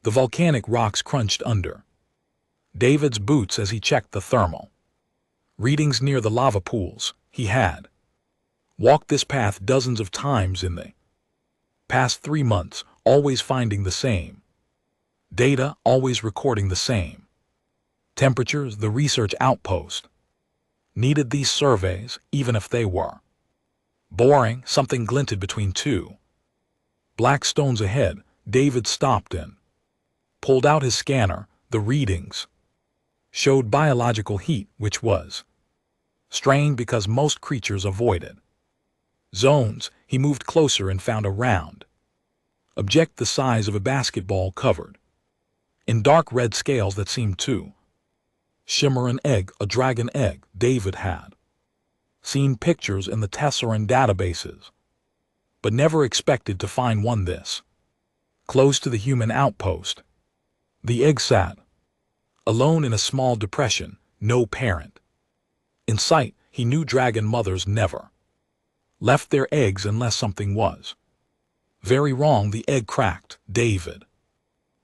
The volcanic rocks crunched under David's boots as he checked the thermal readings near the lava pools. He had walked this path dozens of times in the past 3 months, always finding the same data, always recording the same temperatures. The research outpost needed these surveys, even if they were boring. Something glinted between two black stones ahead. David stopped and pulled out his scanner. The readings showed biological heat, which was strange because most creatures avoided zones. He moved closer and found a round object the size of a basketball covered in dark red scales that seemed to shimmer. An egg, a dragon egg. David had seen pictures in the Tesseran databases, but never expected to find one this close to the human outpost. The egg sat alone in a small depression, no parent in sight. He knew dragon mothers never left their eggs unless something was very wrong. The egg cracked. David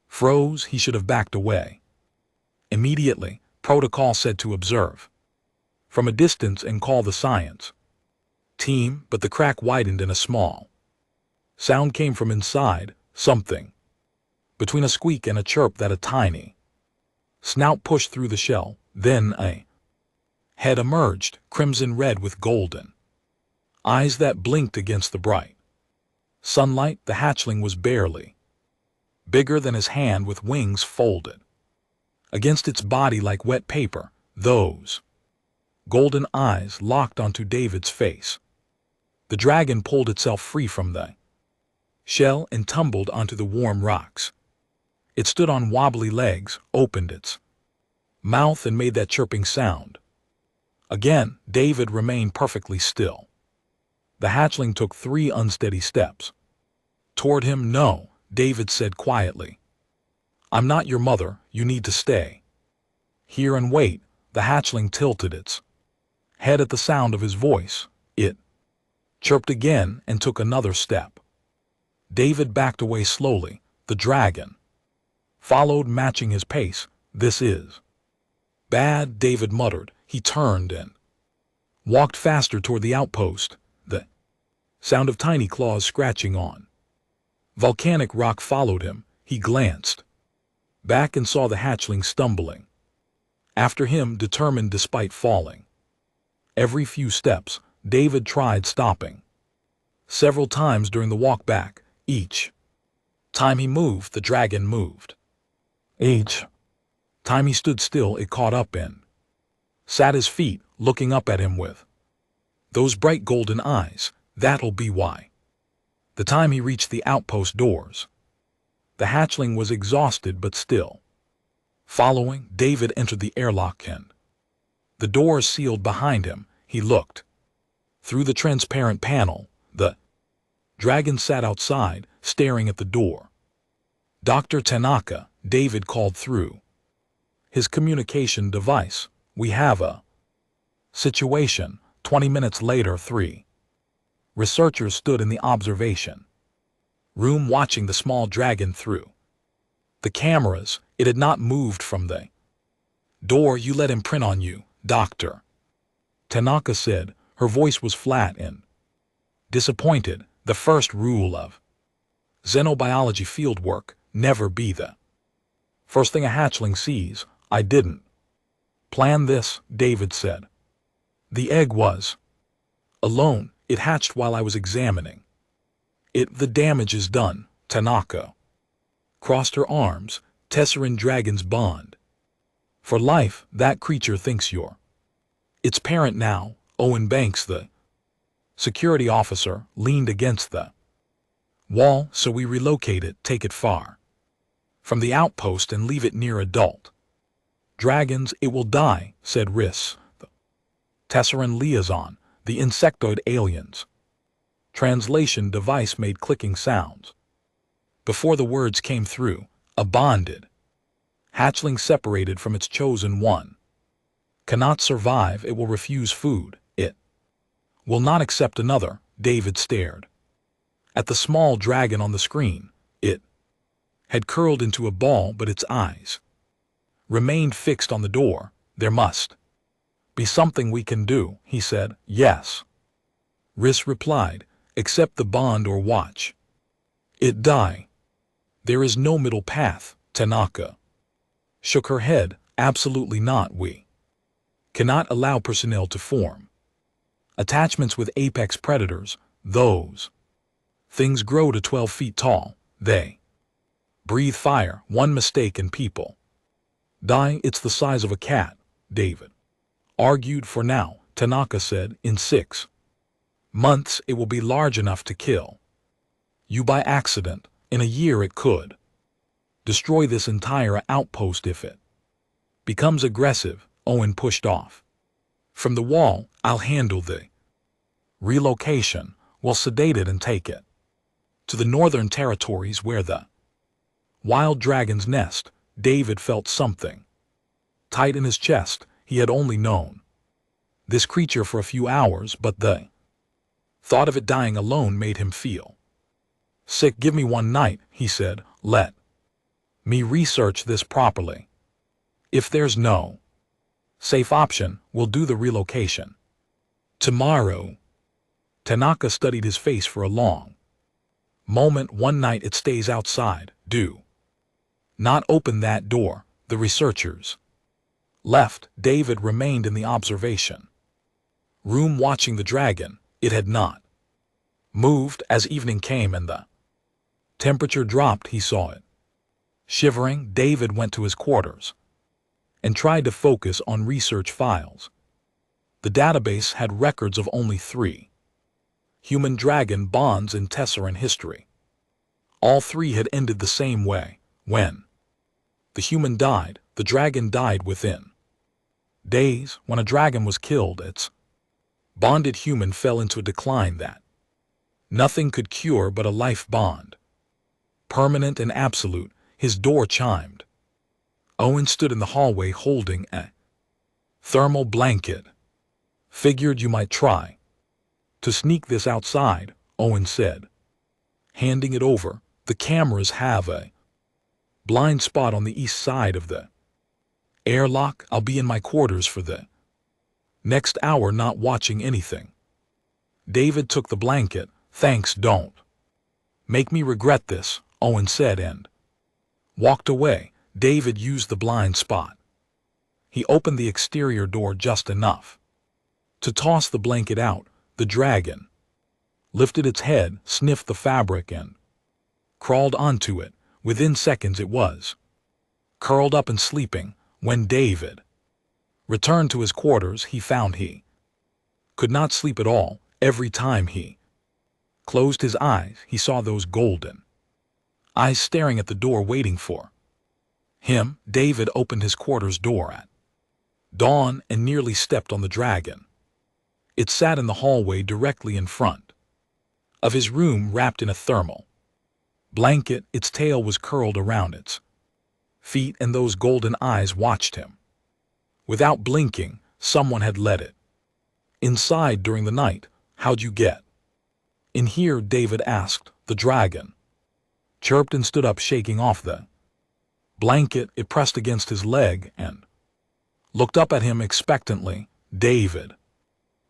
froze. He should have backed away immediately. Protocol said to observe from a distance and call the science team, but the crack widened and a small sound came from inside, something between a squeak and a chirp that a tiny snout pushed through the shell. Then a head emerged, crimson red with golden eyes that blinked against the bright sunlight. The hatchling was barely bigger than his hand, with wings folded against its body like wet paper. Those golden eyes locked onto David's face. The dragon pulled itself free from the shell and tumbled onto the warm rocks. It stood on wobbly legs, opened its mouth and made that chirping sound. Again, David remained perfectly still. The hatchling took 3 unsteady steps toward him. "No," David said quietly. "I'm not your mother. You need to stay here and wait." The hatchling tilted its head at the sound of his voice. It chirped again and took another step. David backed away slowly. The dragon followed, matching his pace. "This is bad," David muttered. He turned and walked faster toward the outpost. The sound of tiny claws scratching on volcanic rock followed him. He glanced back and saw the hatchling stumbling after him, determined despite falling. Every few steps, David tried stopping several times during the walk back. Each time he moved, the dragon moved. Each time he stood still, it caught up and sat his feet, looking up at him with those bright golden eyes. That'll be why. The time he reached the outpost doors, the hatchling was exhausted but still following. David entered the airlock and the doors sealed behind him. He looked through the transparent panel. The dragon sat outside, staring at the door. "Dr. Tanaka," David called through his communication device. "We have a situation." 20 minutes later, 3 researchers stood in the observation room watching the small dragon through the cameras. It had not moved from the door. "You let him print on you," Dr. Tanaka said. Her voice was flat and disappointed. "The first rule of xenobiology fieldwork: never be the first thing a hatchling sees." "I didn't plan this," David said. "The egg was alone. It hatched while I was examining it. The damage is done." Tanaka crossed her arms. "Tesseran dragons bond for life. That creature thinks you're its parent now." Owen Banks, the security officer, leaned against the wall. "So we relocate it, take it far from the outpost and leave it near adult dragons." "It will die," said Riss, the Tesseran liaison. The insectoid aliens translation device made clicking sounds. Before the words came through, a bonded hatchling separated from its chosen one cannot survive. It will refuse food. It will not accept another. David stared at the small dragon on the screen. It had curled into a ball, but its eyes remained fixed on the door. There must be something we can do, he said. Yes, Riss replied, accept the bond or watch it die. There is no middle path. Tanaka shook her head. Absolutely not. We cannot allow personnel to form attachments with apex predators. Those things grow to 12 feet tall. They breathe fire. One mistake and people die. It's the size of a cat, David argued. For now, Tanaka said, in 6 months it will be large enough to kill you by accident. In a year it could destroy this entire outpost if it becomes aggressive. Owen pushed off from the wall. I'll handle the relocation. We'll sedate it and take it to the northern territories where the wild dragons nest. David felt something tight in his chest. He had only known this creature for a few hours, but the thought of it dying alone made him feel sick. Give me one night, he said. Let me research this properly. If there's no safe option, we'll do the relocation tomorrow. Tanaka studied his face for a long moment. One night it stays outside. Do not open that door. The researchers left. David remained in the observation room watching the dragon. It had not moved. As evening came and the temperature dropped, he saw it shivering. David went to his quarters and tried to focus on research files. The database had records of only 3 human-dragon bonds in Tesseran history. All 3 had ended the same way. When the human died, the dragon died within days. When a dragon was killed, its bonded human fell into a decline that nothing could cure but a life bond, permanent and absolute. His door chimed. Owen stood in the hallway holding a thermal blanket. Figured you might try to sneak this outside, Owen said, handing it over. The cameras have a blind spot on the east side of the airlock. I'll be in my quarters for the next hour, not watching anything. David took the blanket. Thanks, don't make me regret this, Owen said and walked away. David used the blind spot. He opened the exterior door just enough to toss the blanket out. The dragon lifted its head, sniffed the fabric, and crawled onto it. Within seconds it was curled up and sleeping. When David returned to his quarters, he found he could not sleep at all. Every time he closed his eyes, he saw those golden eyes staring at the door, waiting for him. David opened his quarters door at dawn and nearly stepped on the dragon. It sat in the hallway directly in front of his room, wrapped in a thermal blanket. Its tail was curled around its feet, and those golden eyes watched him. Without blinking, someone had let it inside during the night. How'd you get in here? David asked. The dragon chirped and stood up, shaking off the blanket. It pressed against his leg and looked up at him expectantly. David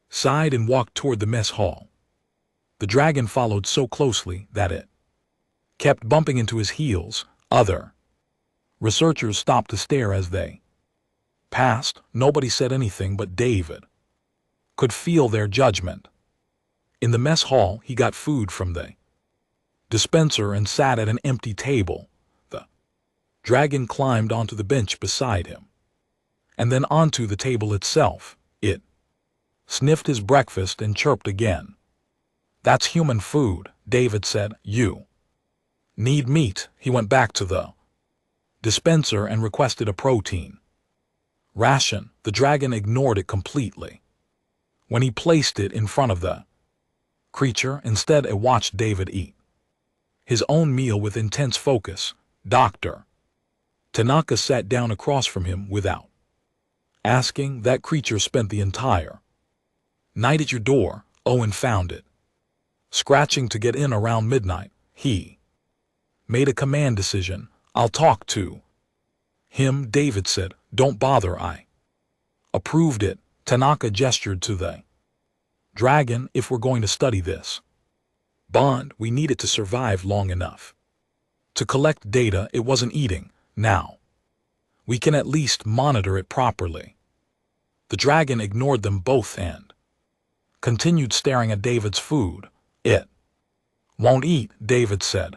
sighed and walked toward the mess hall. The dragon followed so closely that it kept bumping into his heels. Other researchers stopped to stare as they passed. Nobody said anything, but David could feel their judgment. In the mess hall, he got food from the dispenser and sat at an empty table. The dragon climbed onto the bench beside him, and then onto the table itself. It sniffed his breakfast and chirped again. That's human food, David said. You need meat. He went back to the dispenser and requested a protein ration. The dragon ignored it completely. When he placed it in front of the creature, instead it watched David eat his own meal with intense focus. Dr. Tanaka sat down across from him without asking. That creature spent the entire night at your door. Owen found it scratching to get in around midnight. He made a command decision. I'll talk to him, David said. Don't bother, I approved it. Tanaka gestured to the dragon. If we're going to study this bond, we need it to survive long enough to collect data. It wasn't eating. Now we can at least monitor it properly. The dragon ignored them both and continued staring at David's food. It won't eat, David said.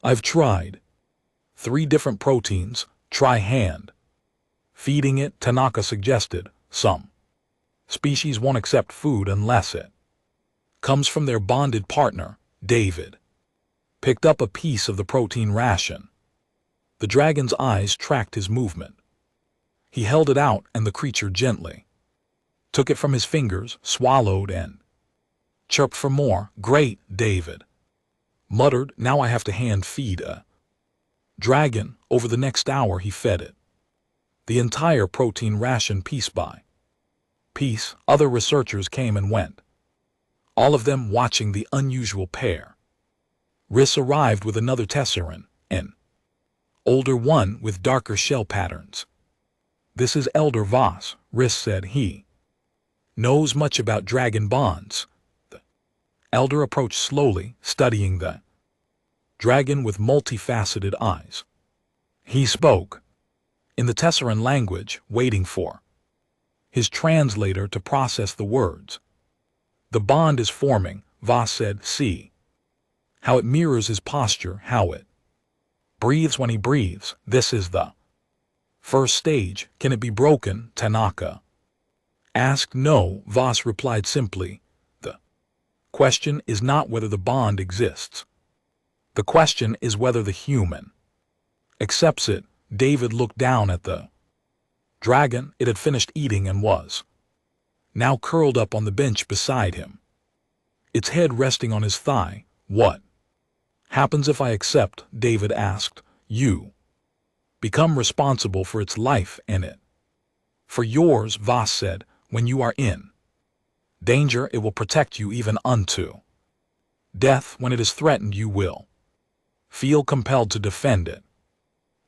I've tried 3 different proteins. Try hand feeding it, Tanaka suggested. Some species won't accept food unless it comes from their bonded partner. David picked up a piece of the protein ration. The dragon's eyes tracked his movement. He held it out and the creature gently took it from his fingers, swallowed and chirped for more. Great, David muttered. Now I have to hand feed a dragon. Over the next hour he fed it the entire protein ration piece by piece. Other researchers came and went, all of them watching the unusual pair. Riss arrived with another tesseran, an older one with darker shell patterns. This is Elder Voss, Riss said. He knows much about dragon bonds. The elder approached slowly, studying the dragon with multifaceted eyes. He spoke in the Tesseran language, waiting for his translator to process the words. The bond is forming, Voss said. See how it mirrors his posture, how it breathes when he breathes. This is the first stage. Can it be broken? Tanaka asked. No, Voss replied simply. The question is not whether the bond exists. The question is whether the human accepts it. David looked down at the dragon. It had finished eating and was now curled up on the bench beside him, its head resting on his thigh. What happens if I accept? David asked. You become responsible for its life and it for yours, Voss said. When you are in danger, it will protect you even unto death. When it is threatened, you will feel compelled to defend it.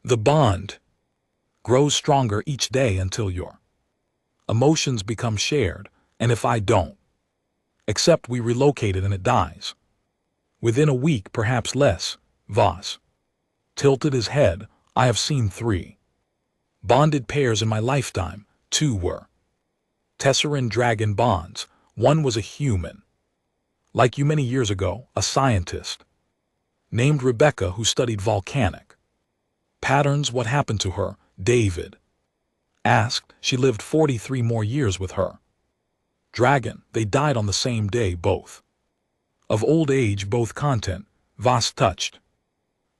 The bond grows stronger each day until your emotions become shared, and if I don't accept, we relocate it and it dies. Within a week, perhaps less. Voss tilted his head. I have seen 3 bonded pairs in my lifetime. 2 were Tesseran dragon bonds. 1 was a human, like you many years ago, a scientist named Rebecca who studied volcanic patterns. What happened to her? David asked. She lived 43 more years with her dragon. They died on the same day, both of old age, both content. Voss touched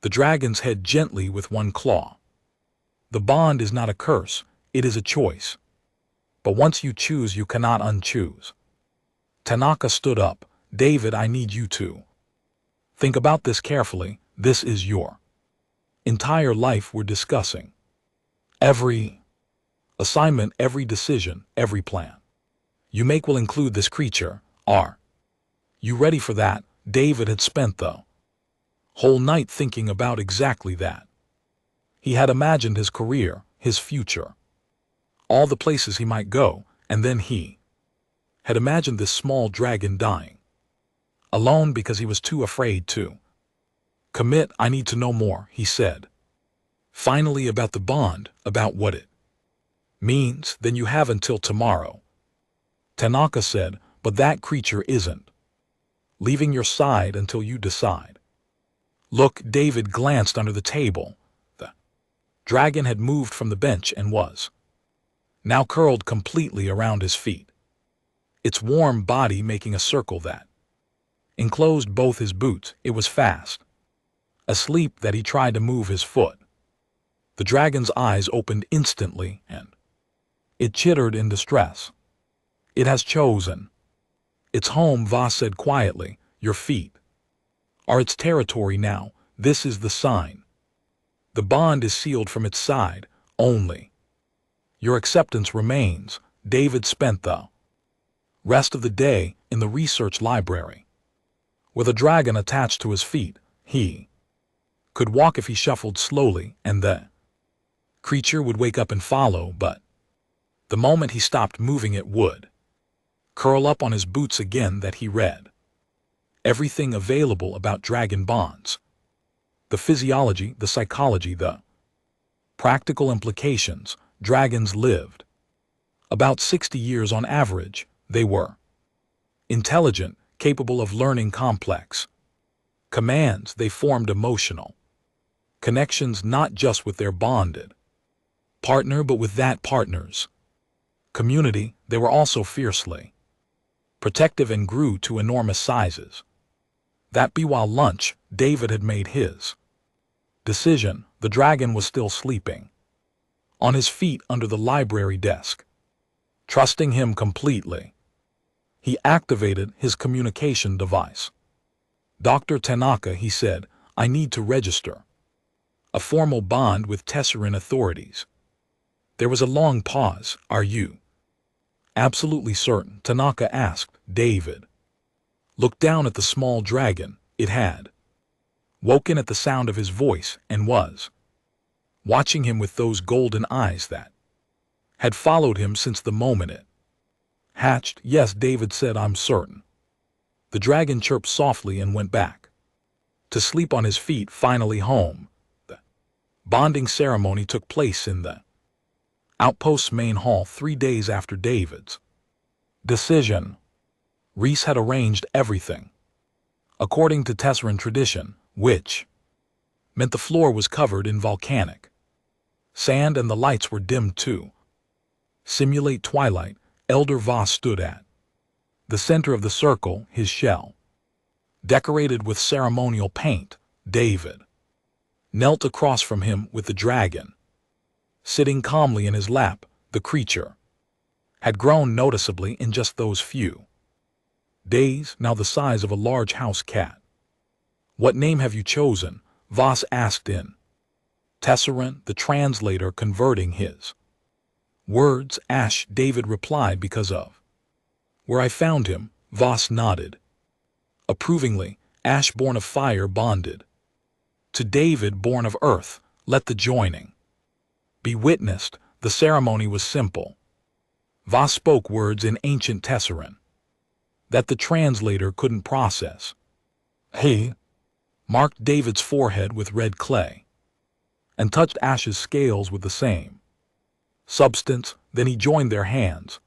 the dragon's head gently with one claw. The bond is not a curse, it is a choice. But once you choose, you cannot unchoose. Tanaka stood up. David, I need you to think about this carefully. This is your entire life we're discussing. Every assignment, every decision, every plan you make will include this creature. Are you ready for that? David had spent the whole night thinking about exactly that. He had imagined his career, his future, all the places he might go, and then he had imagined this small dragon dying alone because he was too afraid to commit. I need to know more, he said. Finally, about the bond, about what it means. Then you have until tomorrow, Tanaka said, but that creature isn't leaving your side until you decide. Look, David glanced under the table. The dragon had moved from the bench and was now curled completely around his feet, its warm body making a circle that enclosed both his boots. It was fast asleep that he tried to move his foot. The dragon's eyes opened instantly and it chittered in distress. It has chosen its home, Voss said quietly. Your feet are its territory now. This is the sign. The bond is sealed from its side. Only your acceptance remains. David spent the rest of the day in the research library with a dragon attached to his feet. He could walk if he shuffled slowly, and the creature would wake up and follow, but the moment he stopped moving it would curl up on his boots again. That he read everything available about dragon bonds. The physiology, the psychology, the practical implications. Dragons lived about 60 years on average. They were intelligent, capable of learning complex commands. They formed emotional connections not just with their bonded partner but with that partner's community. They were also fiercely protective and grew to enormous sizes. That be while lunch, David had made his decision. The dragon was still sleeping on his feet under the library desk. Trusting him completely, he activated his communication device. "Dr. Tanaka," he said, "I need to register a formal bond with Tesseran authorities." There was a long pause. "Are you absolutely certain?" Tanaka asked. David looked down at the small dragon. It had woken at the sound of his voice and was watching him with those golden eyes that had followed him since the moment it hatched. "Yes," David said, "I'm certain." The dragon chirped softly and went back to sleep on his feet. Finally home. The bonding ceremony took place in the outpost's main hall 3 days after David's decision. Reese had arranged everything according to Tesseran tradition, which meant the floor was covered in volcanic sand and the lights were dimmed to simulate twilight. Elder Voss stood at the center of the circle, his shell decorated with ceremonial paint. David knelt across from him with the dragon sitting calmly in his lap. The creature had grown noticeably in just those few days, now the size of a large house cat. "What name have you chosen?" Voss asked in Tesseran, the translator converting his words. "Ash," David replied, "because of where I found him." Voss nodded approvingly. "Ash, born of fire, bonded to David, born of earth. Let the joining be witnessed." The ceremony was simple. Voss spoke words in ancient Tesseran that the translator couldn't process. He marked David's forehead with red clay and touched Ash's scales with the same substance. Then he joined their hands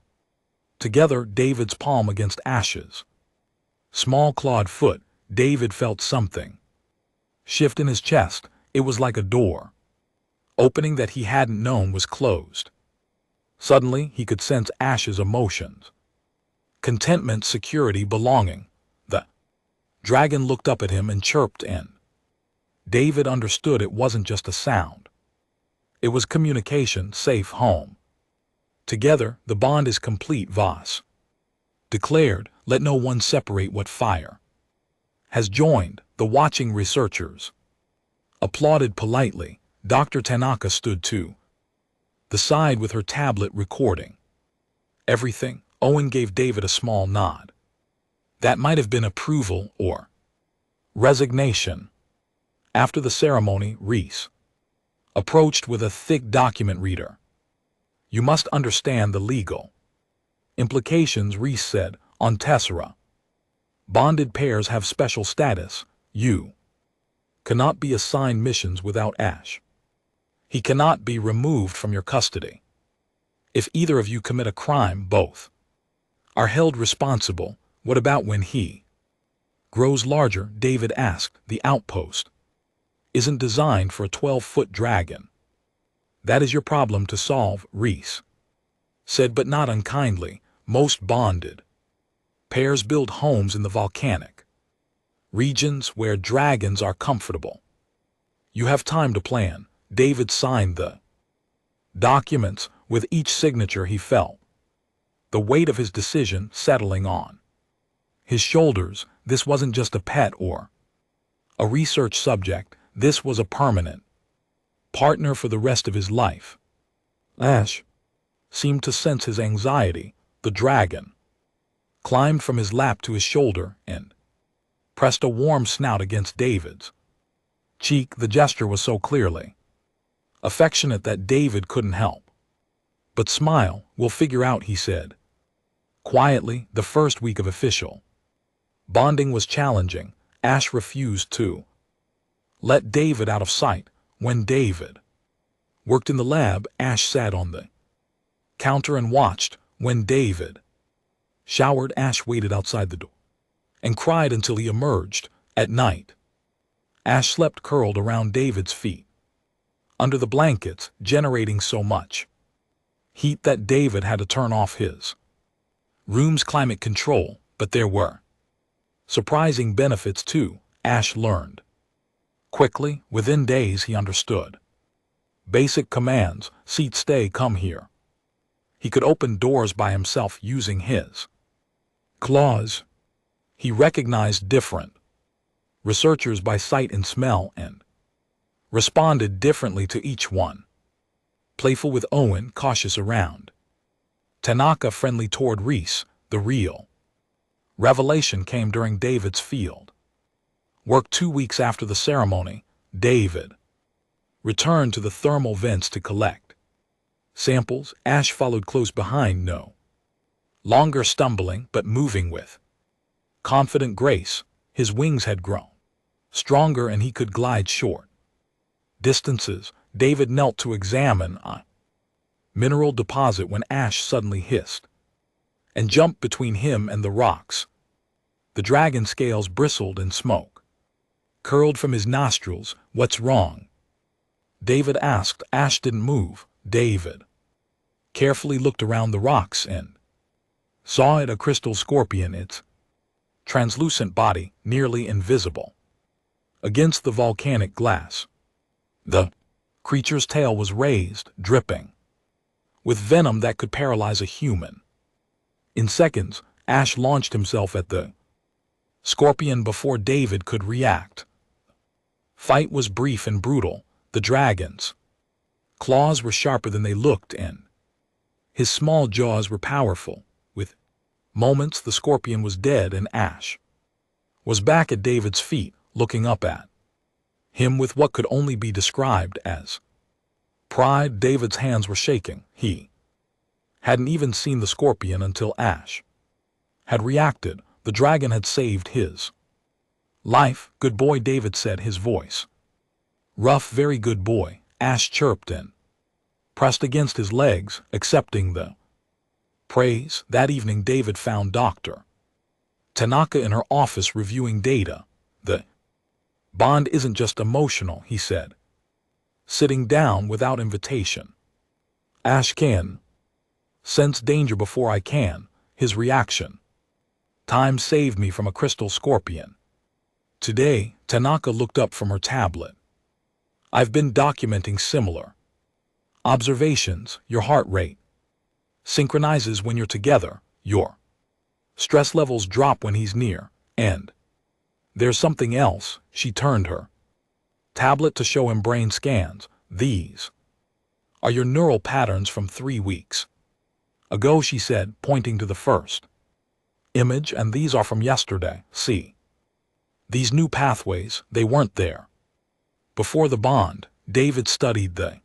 together, David's palm against Ash's small clawed foot. David felt something shift in his chest. It was like a door opening that he hadn't known was closed. Suddenly he could sense Ash's emotions: contentment, security, belonging. The dragon looked up at him and chirped, and David understood it wasn't just a sound. It was communication. "Safe home. Together, the bond is complete," Voss declared. "Let no one separate what fire has joined." The watching researchers applauded politely. Dr. Tanaka stood to the side with her tablet recording everything. Owen gave David a small nod. That might have been approval or resignation. After the ceremony, Reese approached with a thick document reader. "You must understand the legal implications," Reese said. "On Tessera, bonded pairs have special status. You cannot be assigned missions without Ash. He cannot be removed from your custody. If either of you commit a crime, both are held responsible." "What about when he grows larger?" David asked. "The outpost isn't designed for a 12-foot dragon." "That is your problem to solve," Reese said, but not unkindly. "Most bonded pairs build homes in the volcanic regions where dragons are comfortable. You have time to plan." David signed the documents. With each signature he felt the weight of his decision settling on his shoulders. This wasn't just a pet or a research subject. This was a permanent partner for the rest of his life. Ash seemed to sense his anxiety. The dragon climbed from his lap to his shoulder and pressed a warm snout against David's. cheek. The gesture was so clearly affectionate that David couldn't help but smile. "We'll figure out," he said. Quietly, the first week of official bonding was challenging. Ash refused to let David out of sight. When David worked in the lab, Ash sat on the counter and watched. When David showered, Ash waited outside the door and cried until he emerged. At night, Ash slept curled around David's feet, under the blankets, generating so much heat that David had to turn off his room's climate control. But there were surprising benefits too, Ash learned quickly. Within days he understood basic commands: seat, stay, come here. He could open doors by himself using his claws. He recognized different researchers by sight and smell and responded differently to each one. Playful with Owen, cautious around Tanaka, friendly toward Reese. The real revelation came during David's field work. 2 weeks after the ceremony, David returned to the thermal vents to collect samples. Ash followed close behind, no longer stumbling but moving with confident grace. His wings had grown stronger and he could glide short distances. David knelt to examine a mineral deposit when Ash suddenly hissed and jumped between him and the rocks. The dragon scales bristled and smoke curled from his nostrils. "What's wrong?" David asked. Ash didn't move. David carefully looked around the rocks and saw it, a crystal scorpion, its translucent body nearly invisible against the volcanic glass. The creature's tail was raised, dripping with venom that could paralyze a human. In seconds, Ash launched himself at the scorpion before David could react. Fight was brief and brutal. The dragon's claws were sharper than they looked, and his small jaws were powerful. With moments, the scorpion was dead, and Ash was back at David's feet, looking up at him with what could only be described as pride. David's hands were shaking. He hadn't even seen the scorpion until Ash had reacted. The dragon had saved his life. "Good boy," David said, his voice rough. "Very good boy," Ash chirped and pressed against his legs, accepting the praise. That evening, David found Dr. Tanaka in her office reviewing data. "The bond isn't just emotional," he said, sitting down without invitation. "Ash can sense danger before I can." His reaction time saved me from a crystal scorpion today. Tanaka looked up from her tablet. "I've been documenting similar observations. Your heart rate synchronizes when you're together, your stress levels drop when he's near, and there's something else." She turned her tablet to show him brain scans. "These are your neural patterns from 3 weeks ago," she said, pointing to the first image, "and these are from yesterday. See these new pathways? They weren't there before the bond." David studied the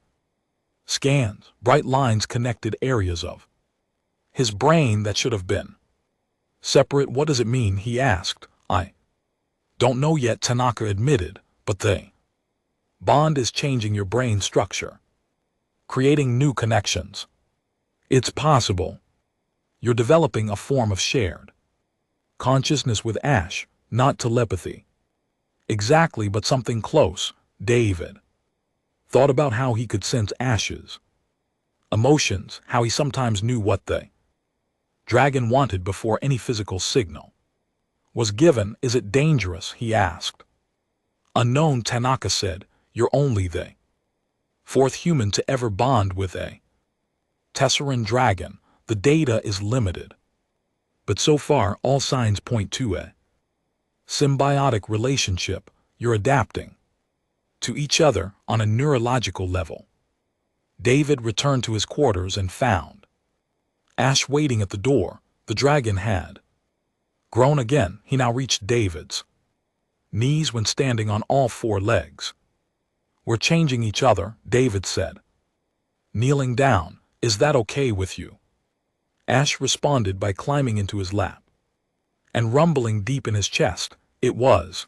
scans. Bright lines connected areas of his brain that should have been separate. "What does it mean?" he asked. "I don't know yet," Tanaka admitted, "but the bond is changing your brain structure, creating new connections. It's possible you're developing a form of shared consciousness with Ash, not telepathy exactly, but something close." David thought about how he could sense Ash's emotions, how he sometimes knew what the dragon wanted before any physical signal was given. "Is it dangerous?" he asked. "Unknown," Tanaka said. "You're only the 4th human to ever bond with a Tesseran dragon. The data is limited, but so far all signs point to a symbiotic relationship. You're adapting to each other on a neurological level." David returned to his quarters and found Ash waiting at the door. The dragon had grown again. He now reached David's knees when standing on all 4 legs. We're changing each other, David said. Kneeling down, is that okay with you? Ash responded by climbing into his lap. And rumbling deep in his chest, it was.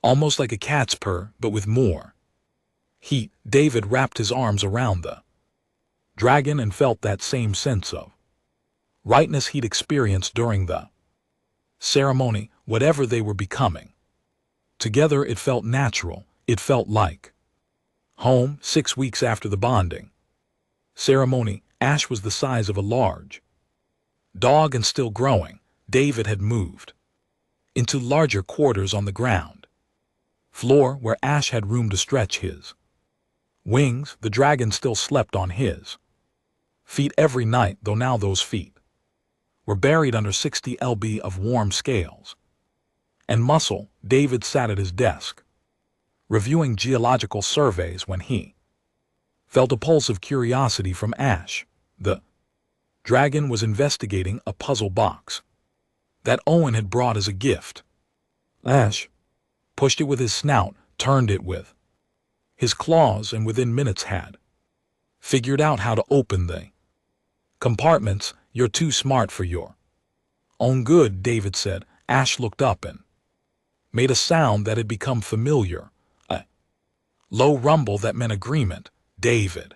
Almost like a cat's purr, but with more heat. David wrapped his arms around the dragon and felt that same sense of rightness he'd experienced during the ceremony, whatever they were becoming. Together it felt natural, it felt like home. 6 weeks after the bonding ceremony, Ash was the size of a large dog and still growing. David had moved into larger quarters on the ground floor where Ash had room to stretch his wings. The dragon still slept on his feet every night, though now those feet were buried under 60 lb of warm scales and muscle. David sat at his desk, reviewing geological surveys when he felt a pulse of curiosity from Ash. The dragon was investigating a puzzle box that Owen had brought as a gift. Ash pushed it with his snout, turned it with his claws, and within minutes had figured out how to open the compartments. You're too smart for your own good, David said. Ash looked up and made a sound that had become familiar, a low rumble that meant agreement. David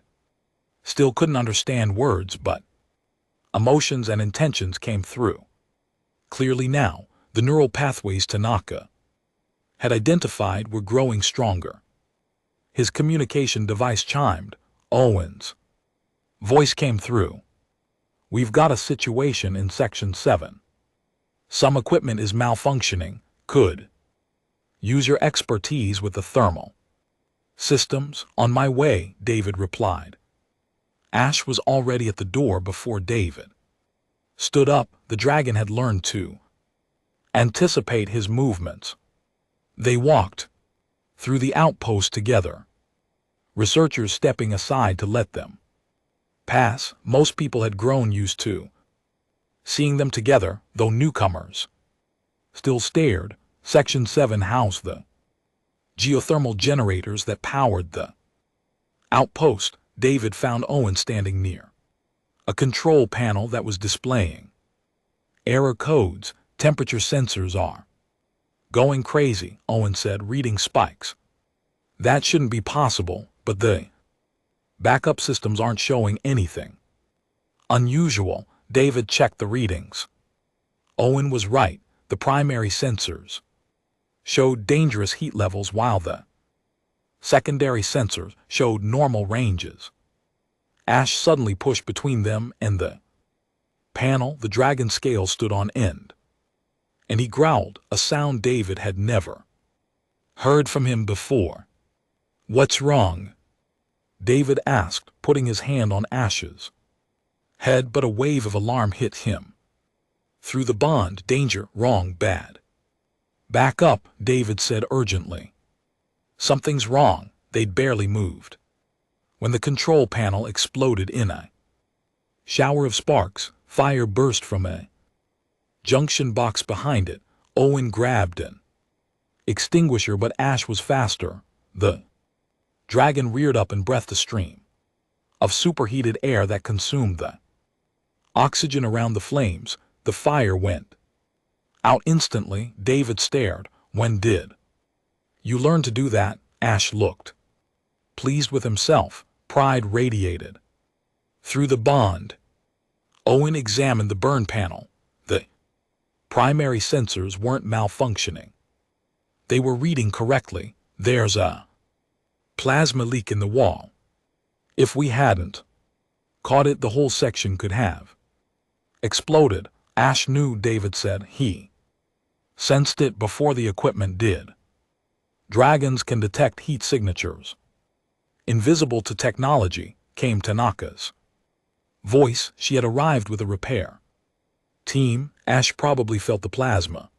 still couldn't understand words, but emotions and intentions came through clearly now. The neural pathways Tanaka had identified were growing stronger. His communication device chimed. Owen's voice came through. We've got a situation in Section 7. Some equipment is malfunctioning. Could use your expertise with the thermal systems. On my way, David replied. Ash was already at the door before David stood up. The dragon had learned to anticipate his movements. They walked through the outpost together, researchers stepping aside to let them pass. Most people had grown used to seeing them together, though newcomers still stared. Section 7 housed the geothermal generators that powered the outpost. David found Owen standing near a control panel that was displaying error codes. Temperature sensors are going crazy, Owen said, reading spikes. That shouldn't be possible, but the backup systems aren't showing anything unusual. David checked the readings. Owen was right. The primary sensors showed dangerous heat levels while the secondary sensors showed normal ranges. Ash suddenly pushed between them and the panel. The dragon scale stood on end, and he growled, a sound David had never heard from him before. What's wrong? David asked, putting his hand on Ash's head, but a wave of alarm hit him through the bond. Danger, wrong, bad. Back up, David said urgently. Something's wrong. They'd barely moved when the control panel exploded in a shower of sparks. Fire burst from a junction box behind it. Owen grabbed an extinguisher, but Ash was faster. The dragon reared up and breathed a stream of superheated air that consumed the oxygen around the flames. The fire went out instantly. David stared. When did you learn to do that? Ash looked pleased with himself. Pride radiated through the bond. Owen examined the burn panel. The primary sensors weren't malfunctioning. They were reading correctly. There's a plasma leak in the wall. If we hadn't caught it, the whole section could have exploded. Ash knew, David said. He sensed it before the equipment did. Dragons can detect heat signatures invisible to technology, came Tanaka's voice. She had arrived with a repair team. Ash probably felt the plasma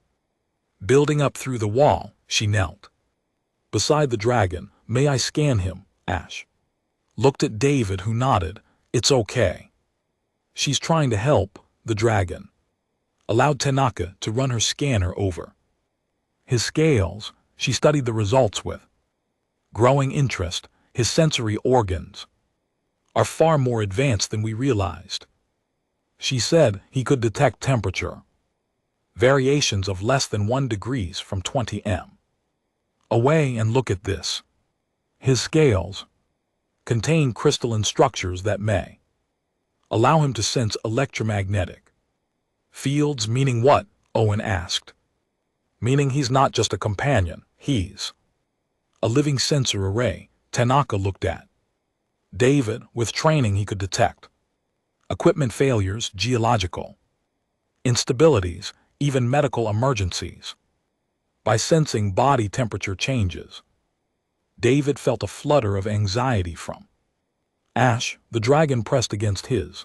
building up through the wall. She knelt beside the dragon. May I scan him? Ash looked at David, who nodded. It's okay. She's trying to help. The dragon allowed Tanaka to run her scanner over his scales. She studied the results with growing interest. His sensory organs are far more advanced than we realized. She said he could detect temperature variations of less than 1 degree from 20 m away, and look at this. His scales contain crystalline structures that may allow him to sense electromagnetic fields. Meaning what? Owen asked. Meaning he's not just a companion, he's a living sensor array. Tanaka looked at David. With training he could detect equipment failures, geological instabilities, even medical emergencies. By sensing body temperature changes, David felt a flutter of anxiety from Ash. The dragon pressed against his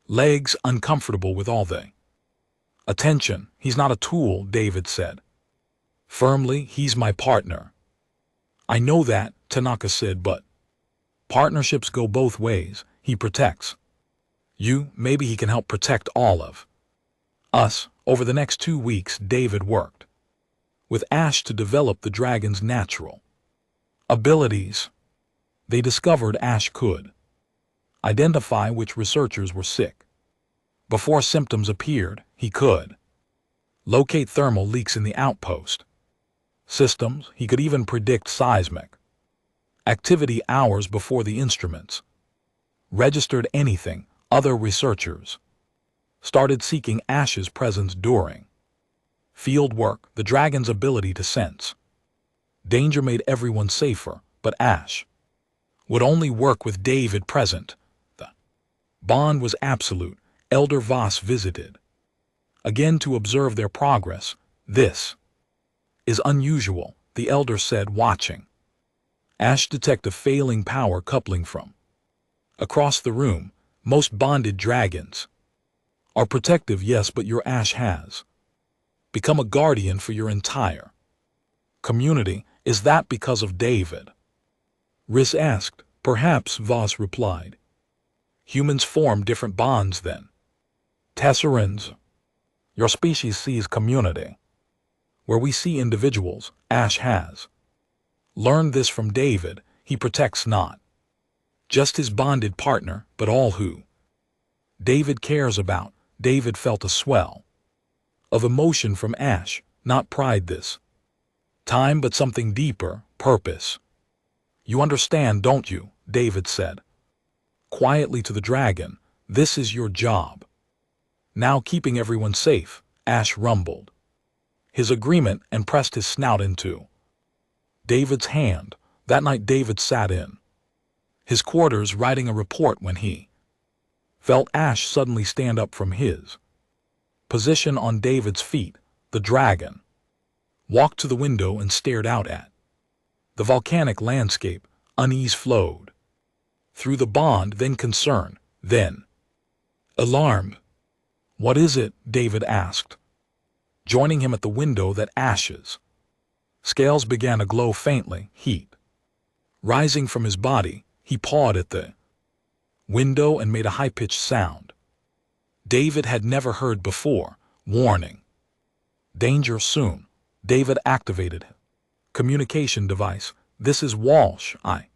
legs, uncomfortable with all the attention. He's not a tool, David said firmly. He's my partner. I know that, Tanaka said, but partnerships go both ways. He protects you. Maybe he can help protect all of us. Over the next 2 weeks, David worked with Ash to develop the dragon's natural abilities. They discovered Ash could identify which researchers were sick before symptoms appeared. He could locate thermal leaks in the outpost systems. He could even predict seismic activity hours before the instruments registered anything. Other researchers started seeking Ash's presence during field work. The dragon's ability to sense danger made everyone safer, but Ash would only work with David present. The bond was absolute. Elder Voss visited again to observe their progress. This is unusual, the elder said, watching Ash detect a failing power coupling from across the room. Most bonded dragons are protective, yes, but your Ash has become a guardian for your entire community. Is that because of David? Rhys asked. Perhaps, Voss replied. Humans form different bonds than Tesserans. Your species sees community where we see individuals. Ash has learned this from David. He protects not just his bonded partner, but all who David cares about. David felt a swell of emotion from Ash, not pride this time, but something deeper, purpose. You understand, don't you? David said quietly to the dragon. This is your job now, keeping everyone safe. Ash rumbled his agreement and pressed his snout into David's hand. That night David sat in his quarters writing a report when he felt Ash suddenly stand up from his position on David's feet. The dragon walked to the window and stared out at the volcanic landscape. Unease flowed through the bond, then concern, then alarm. What is it? David asked, joining him at the window. That Ash's scales began to glow faintly, heat rising from his body. He pawed at the window and made a high-pitched sound David had never heard before. Warning. Danger soon. David activated his communication device. This is Walsh. I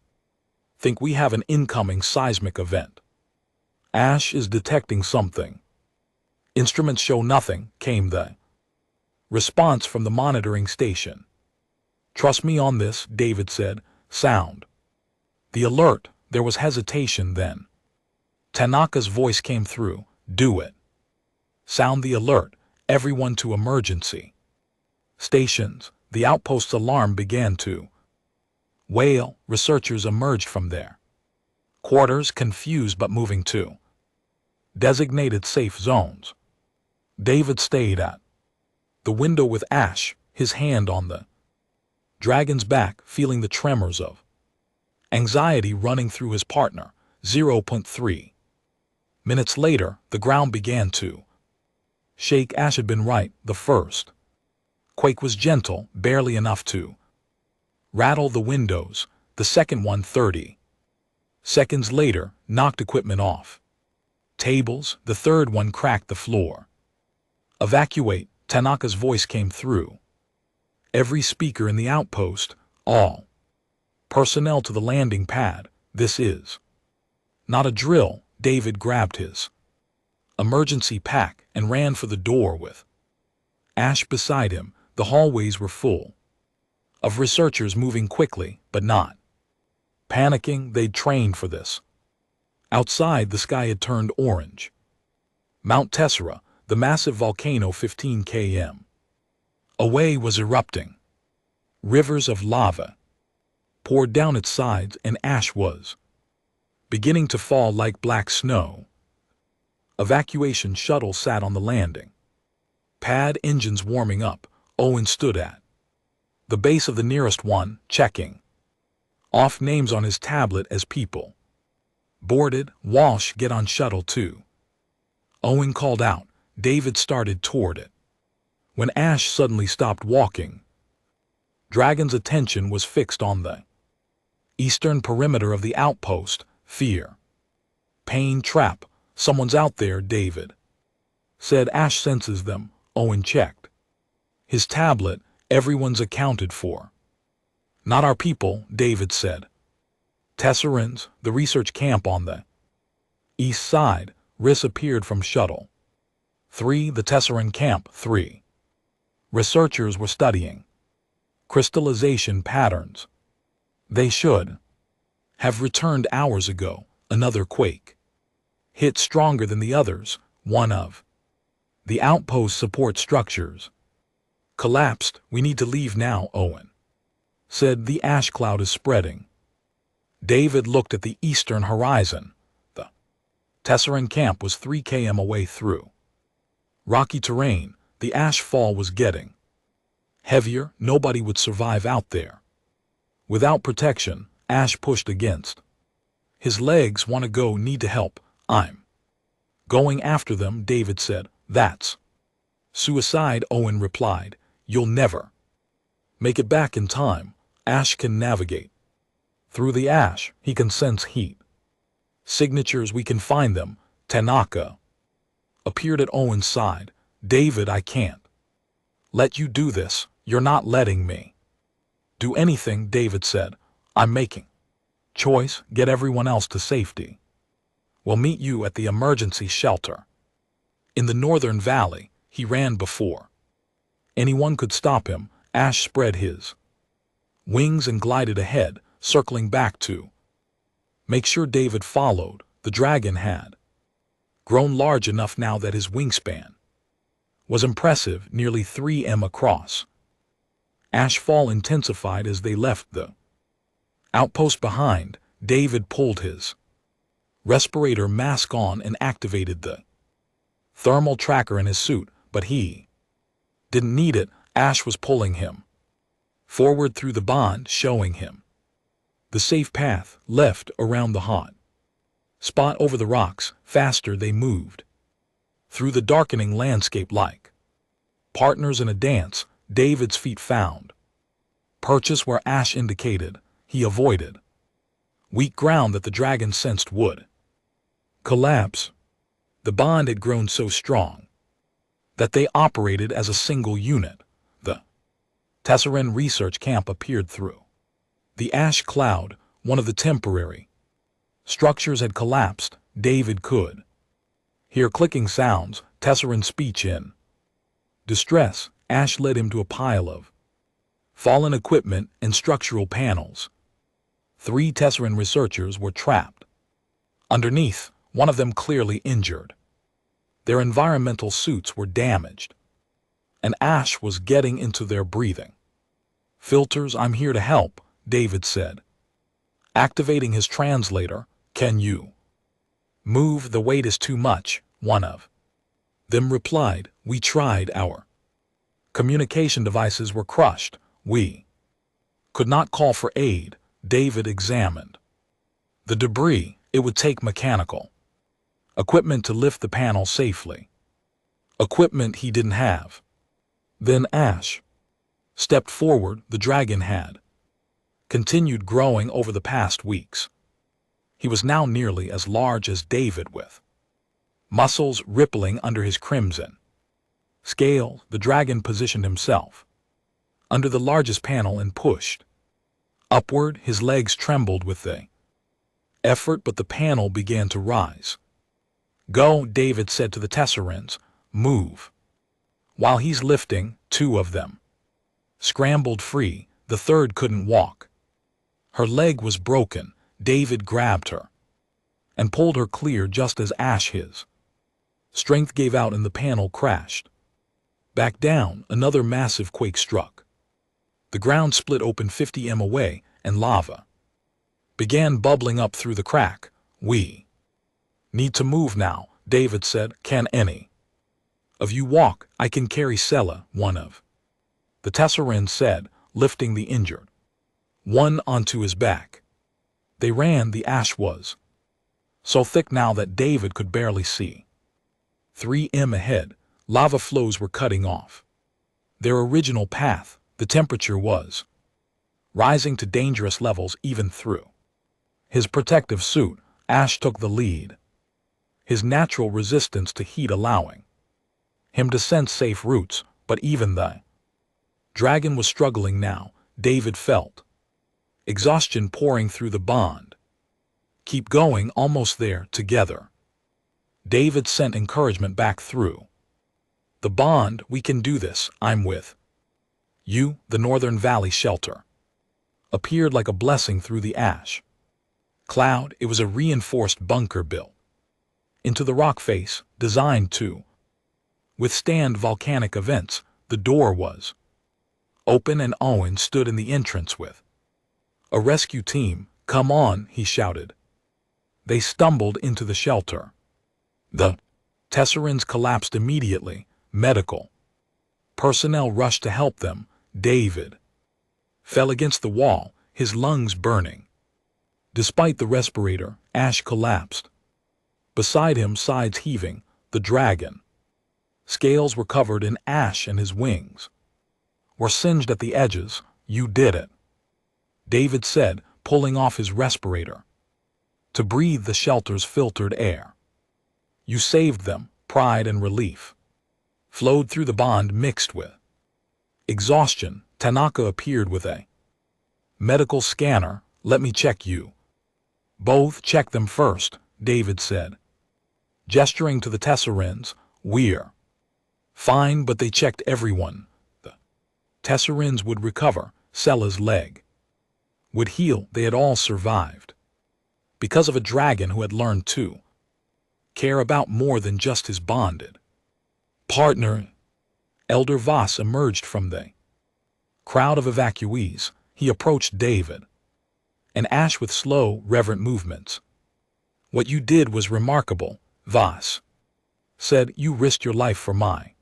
think we have an incoming seismic event. Ash is detecting something. Instruments show nothing, came the response from the monitoring station. Trust me on this, David said. Sound the alert. There was hesitation, then Tanaka's voice came through. Do it. Sound the alert. Everyone to emergency stations. The outpost's alarm began to wail. Researchers emerged from their quarters, confused but moving to designated safe zones. David stayed at the window with Ash, his hand on the dragon's back, feeling the tremors of anxiety running through his partner. 0.3 minutes later, the ground began to shake. Ash had been right. The first quake was gentle, barely enough to rattle the windows. The second one, 30 seconds later, knocked equipment off tables. The third one cracked the floor. Evacuate. Tanaka's voice came through every speaker in the outpost. All Personnel to the landing pad. This is not a drill. David grabbed his emergency pack and ran for the door with Ash beside him. The hallways were full of researchers moving quickly, but not panicking. They'd trained for this. Outside, the sky had turned orange. Mount Tessera, the massive volcano 15 km away, was erupting. Rivers of lava poured down its sides, and ash was beginning to fall like black snow. Evacuation shuttles sat on the landing pad, engines warming up. Owen stood at the base of the nearest one, checking off names on his tablet as people boarded. Walsh, get on shuttle 2. Owen called out. David started toward it, when Ash suddenly stopped walking. Dragon's attention was fixed on the eastern perimeter of the outpost. Fear, pain, trap. Someone's out there, David said. Ash senses them. Owen checked his tablet. Everyone's accounted for. Not our people, David said. Tesserans, the research camp on the east side. Riss appeared from shuttle 3. The Tesseran camp 3. Researchers were studying crystallization patterns. They should have returned hours ago. Another quake hit, stronger than the others. One of the outpost support structures collapsed. We need to leave now, Owen said. The ash cloud is spreading. David looked at the eastern horizon. The Tesseran camp was 3 km away through rocky terrain. The ash fall was getting heavier. Nobody would survive out there without protection. Ash pushed against his legs. Want to go? Need to help? I'm going after them, David said. That's suicide, Owen replied. You'll never make it back in time. Ash can navigate through the ash. He can sense heat signatures. We can find them. Tanaka appeared at Owen's side. David, I can't let you do this. You're not letting me do anything, David said. I'm making choice. Get everyone else to safety. We'll meet you at the emergency shelter in the northern valley. He ran before anyone could stop him. Ash spread his wings and glided ahead, circling back to make sure David followed. The dragon had grown large enough now that his wingspan was impressive, nearly 3 m across. Ash fall intensified as they left the outpost behind. David pulled his respirator mask on and activated the thermal tracker in his suit, but he didn't need it. Ash was pulling him forward through the bond, showing him the safe path left around the hot spot over the rocks. Faster they moved through the darkening landscape like partners in a dance. David's feet found purchase where Ash indicated. He avoided weak ground that the dragon sensed would collapse. The bond had grown so strong that they operated as a single unit. The Tesseran research camp appeared through the ash cloud. One of the temporary structures had collapsed. David could hear clicking sounds. Tesseran speech in distress. Ash led him to a pile of fallen equipment and structural panels. 3 Tesseran researchers were trapped underneath, one of them clearly injured. Their environmental suits were damaged, and ash was getting into their breathing filters. I'm here to help, David said, activating his translator. Can you move? The weight is too much, one of them replied. We tried. Our communication devices were crushed. We could not call for aid. David examined the debris. It would take mechanical equipment to lift the panel safely. Equipment he didn't have. Then Ash stepped forward. The dragon had continued growing over the past weeks. He was now nearly as large as David, with muscles rippling under his crimson scale. The dragon positioned himself under the largest panel and pushed Upward, his legs trembled with the effort, but the panel began to rise. "Go," David said to the Tesserins. "Move." While he's lifting, two of them scrambled free. The third couldn't walk. Her leg was broken. David grabbed her and pulled her clear just as his strength gave out and the panel crashed. Back down, another massive quake struck. The ground split open 50 m away, and lava began bubbling up through the crack. "We need to move now," David said. "Can any of you walk?" "I can carry Sela," one of the Tesserins said, lifting the injured one onto his back. They ran. The ash was so thick now that David could barely see. 3 m ahead, lava flows were cutting off their original path. The temperature was rising to dangerous levels even through his protective suit. Ash took the lead, his natural resistance to heat allowing him to sense safe routes, but even the dragon was struggling now. David felt exhaustion pouring through the bond. "Keep going, almost there, together." David sent encouragement back through the bond. "We can do this, I'm with you." The Northern Valley shelter appeared like a blessing through the ash cloud. It was a reinforced bunker built into the rock face, designed to withstand volcanic events. The door was open and Owen stood in the entrance with a rescue team. "Come on," he shouted. They stumbled into the shelter. The Tesserins collapsed immediately. Medical personnel rushed to help them. David fell against the wall, his lungs burning. Despite the respirator, Ash collapsed beside him, sides heaving. The dragon scales were covered in ash and his wings were singed at the edges. "You did it," David said, pulling off his respirator to breathe the shelter's filtered air. "You saved them." Pride and relief flowed through the bond, mixed with exhaustion. Tanaka appeared with a medical scanner. "Let me check you both." "Check them first," David said, gesturing to the Tesserins. "We're fine." But they checked everyone. The Tesserins would recover. Sela's leg would heal. They had all survived because of a dragon who had learned to care about more than just his bonded partner. Elder Voss emerged from the crowd of evacuees. He approached David and Ash with slow, reverent movements. "What you did was remarkable," Voss said. "You risked your life for my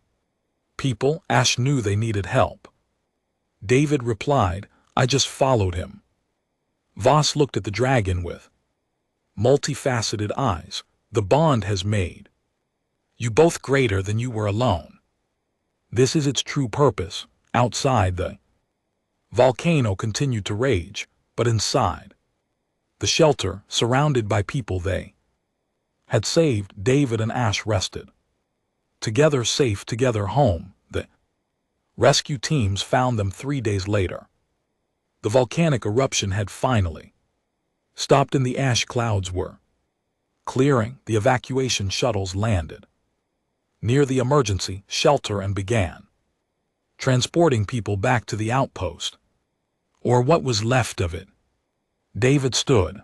people." Ash knew they needed help. David replied, "I just followed him." Voss looked at the dragon with multifaceted eyes. "The bond has made you both greater than you were alone. This is its true purpose." Outside, the volcano continued to rage, but inside the shelter, surrounded by people they had saved, David and Ash rested together, safe together, home. The rescue teams found them 3 days later. The volcanic eruption had finally stopped and the ash clouds were clearing. The evacuation shuttles landed near the emergency shelter and began transporting people back to the outpost, or what was left of it. David stood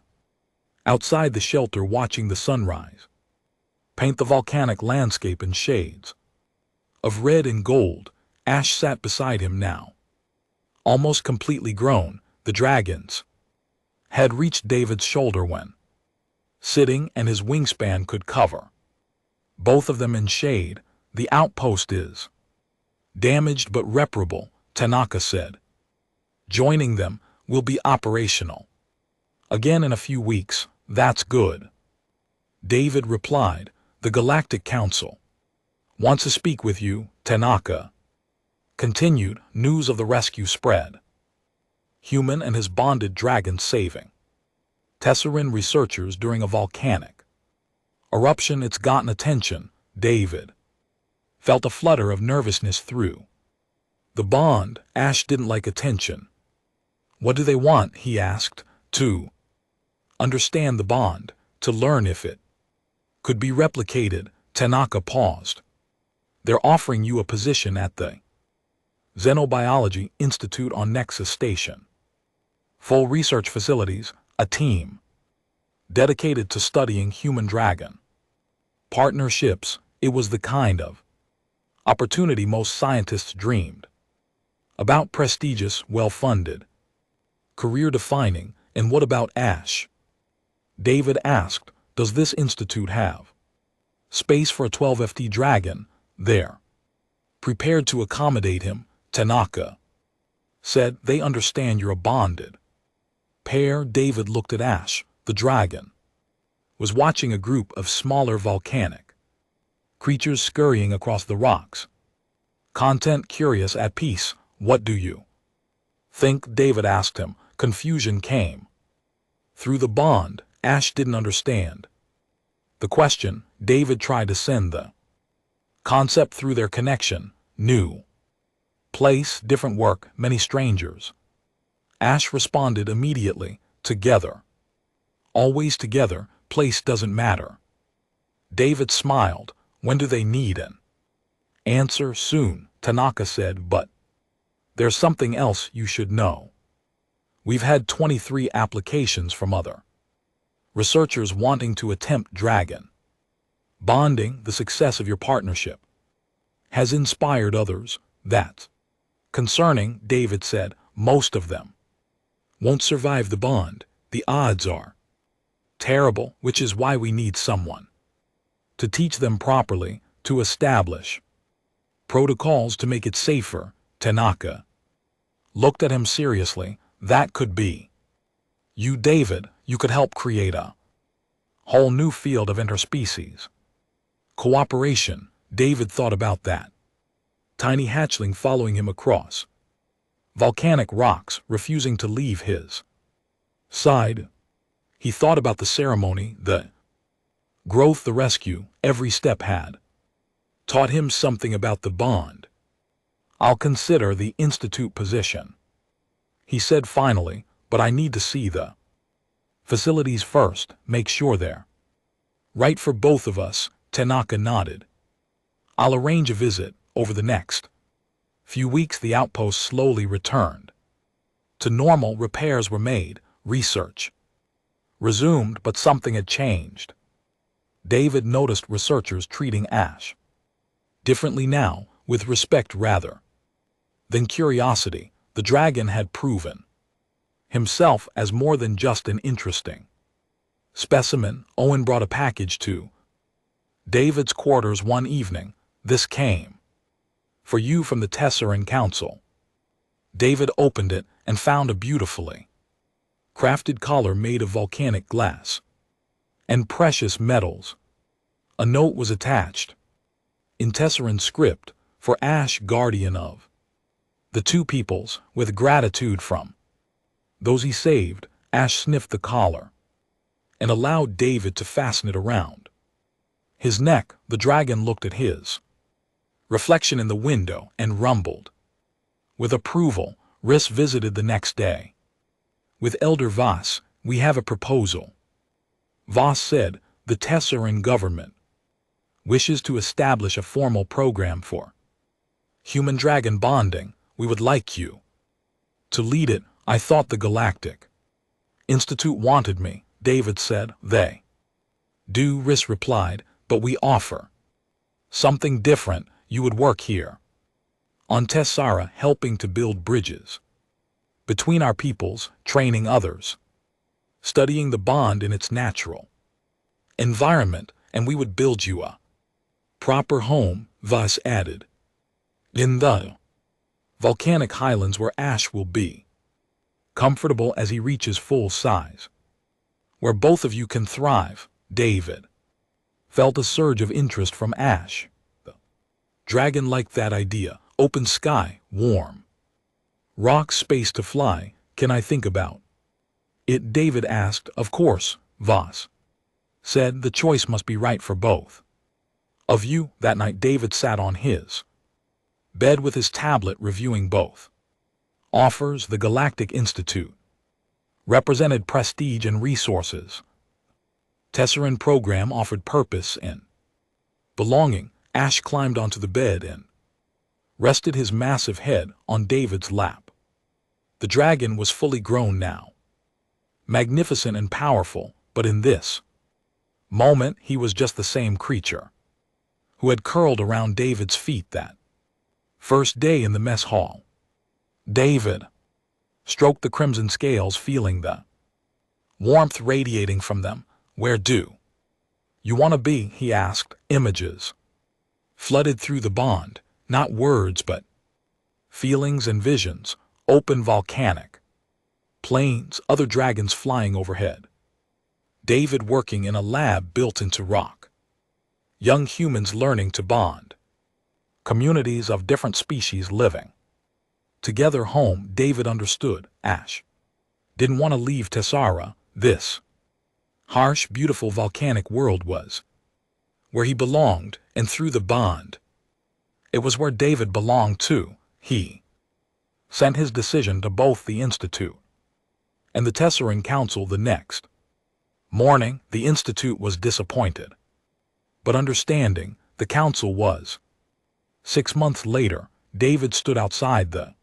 outside the shelter watching the sunrise paint the volcanic landscape in shades of red and gold. Ash sat beside him now, almost completely grown. The dragon's had reached David's shoulder when sitting, and his wingspan could cover both of them in shade. "The outpost is damaged but reparable," Tanaka said. "Joining them will be operational again in a few weeks." "That's good," David replied. "The Galactic Council wants to speak with you," Tanaka continued. News of the rescue spread. Human and his bonded dragon saving Tesserin researchers during a volcanic eruption. "It's gotten attention." David felt a flutter of nervousness through the bond. Ash didn't like attention. What do they want? He asked. To understand the bond, to learn if it could be replicated. Tanaka paused. They're offering you a position at the Xenobiology Institute on Nexus Station. Full research facilities, a team dedicated to studying human dragon. Partnerships, it was the kind of opportunity most scientists dreamed about. Prestigious, well-funded, career-defining. And what about Ash? David asked. Does this institute have space for a 12FT dragon there? Prepared to accommodate him, Tanaka said. They understand you're a bonded pair. David looked at Ash. The dragon was watching a group of smaller volcanic creatures scurrying across the rocks. Content curious, at peace. What do you think? David asked him. Confusion came through the bond. Ash didn't understand the question. David tried to send the concept through their connection. New place, different work, many strangers. Ash responded immediately. Together. Always together. Place doesn't matter. David smiled. When do they need an answer? Soon, Tanaka said, but there's something else you should know. We've had 23 applications from other researchers wanting to attempt dragon bonding. The success of your partnership has inspired others. That's concerning, David said. Most of them won't survive the bond. The odds are terrible, which is why we need someone to teach them properly, to establish protocols to make it safer. Tanaka looked at him seriously. That could be you, David. You could help create a whole new field of interspecies cooperation. David thought about that tiny hatchling following him across volcanic rocks, refusing to leave his side. He thought about the ceremony, the growth, the rescue. Every step had taught him something about the bond. I'll consider the institute position, he said finally, but I need to see the facilities first, make sure they're right for both of us. Tanaka nodded. I'll arrange a visit. Over the next few weeks, the outpost slowly returned to normal. Repairs were made, research resumed, but something had changed. David noticed researchers treating Ash differently now, with respect rather than curiosity. The dragon had proven himself as more than just an interesting specimen. Owen brought a package to David's quarters one evening. This came for you from the Tesseran Council. David opened it and found a beautifully crafted collar made of volcanic glass and precious metals. A note was attached in Tesseran script for Ash, guardian of the two peoples, with gratitude from those he saved. Ash sniffed the collar and allowed David to fasten it around his neck. The dragon looked at his reflection in the window and rumbled with approval. Riss visited the next day with Elder Voss. We have a proposal, Voss said. The Tesseran government wishes to establish a formal program for human-dragon bonding. We would like you to lead it. I thought the Galactic Institute wanted me, David said. They do, Riss replied, but we offer something different. You would work here on Tessara, helping to build bridges between our peoples, training others, studying the bond in its natural environment, and we would build you a proper home, Voss added, in the volcanic highlands where Ash will be comfortable as he reaches full size, where both of you can thrive. David felt a surge of interest from Ash. The dragon liked that idea. Open sky, warm rock, space to fly. Can I think about it? David asked. Of course, Voss said. The choice must be right for both of you. That night David sat on his bed with his tablet, reviewing both Offers the Galactic Institute. Represented prestige and resources. Tesseran program offered purpose and belonging. Ash climbed onto the bed and rested his massive head on David's lap. The dragon was fully grown now. Magnificent and powerful, but in this moment he was just the same creature who had curled around David's feet that first day in the mess hall. David stroked the crimson scales, feeling the warmth radiating from them. "Where do you want to be?" he asked. Images flooded through the bond, not words but feelings and visions. Open volcanic plains, other dragons flying overhead. David working in a lab built into rock. Young humans learning to bond. Communities of different species living together. Home. David understood. Ash didn't want to leave Tessara. This harsh, beautiful volcanic world was where he belonged, and through the bond, it was where David belonged too. He sent his decision to both the Institute and the Tesseran Council the next morning. The Institute was disappointed, but understanding. The Council was. 6 months later, David stood outside the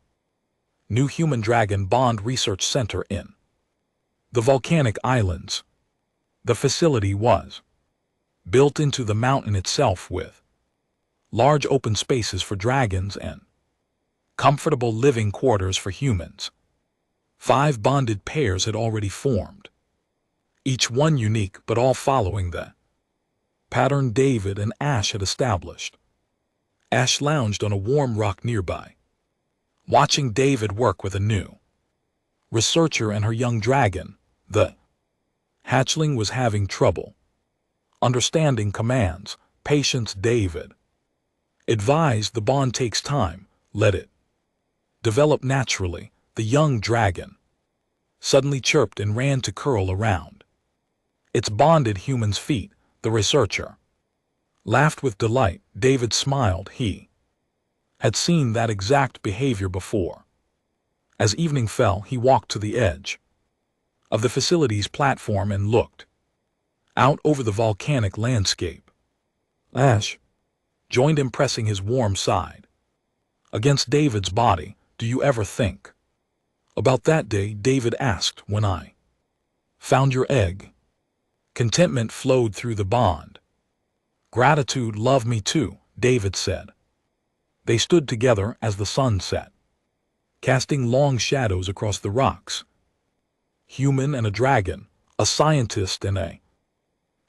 new Human-Dragon Bond Research Center in the volcanic islands. The facility was built into the mountain itself with large open spaces for dragons and comfortable living quarters for humans. 5 bonded pairs had already formed, each one unique but all following the pattern David and Ash had established. Ash lounged on a warm rock nearby, watching David work with a new researcher and her young dragon. The hatchling was having trouble understanding commands. Patience. David advised the bond takes time, let it develop naturally. The young dragon suddenly chirped and ran to curl around its bonded human's feet. The researcher laughed with delight. David smiled. He had seen that exact behavior before. As evening fell, he walked to the edge of the facility's platform and looked out over the volcanic landscape. Ash joined him, pressing his warm side against David's body. "Do you ever think about that day?" David asked. "When I found your egg." Contentment flowed through the bond. "Gratitude. Love me too," David said. They stood together as the sun set, casting long shadows across the rocks. Human and a dragon, a scientist and a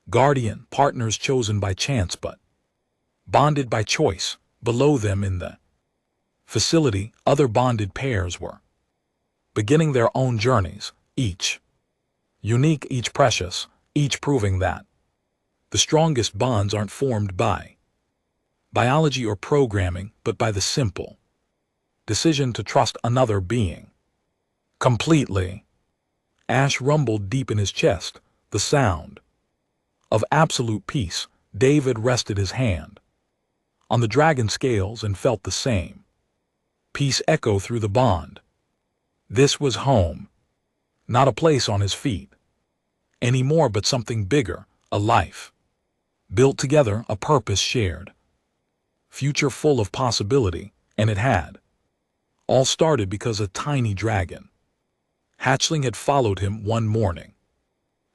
guardian, partners chosen by chance but bonded by choice. Below them in the facility, other bonded pairs were beginning their own journeys, each unique, each precious, each proving that the strongest bonds aren't formed by biology or programming, but by the simple decision to trust another being completely. Ash rumbled deep in his chest, the sound of absolute peace. David rested his hand on the dragon scales and felt the same peace echo through the bond. This was home, not a place on his feet anymore, but something bigger, a life built together, a purpose shared, future full of possibility. And it had all started because a tiny dragon hatchling had followed him one morning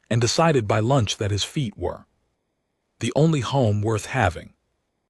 and decided by lunch that his feet were the only home worth having.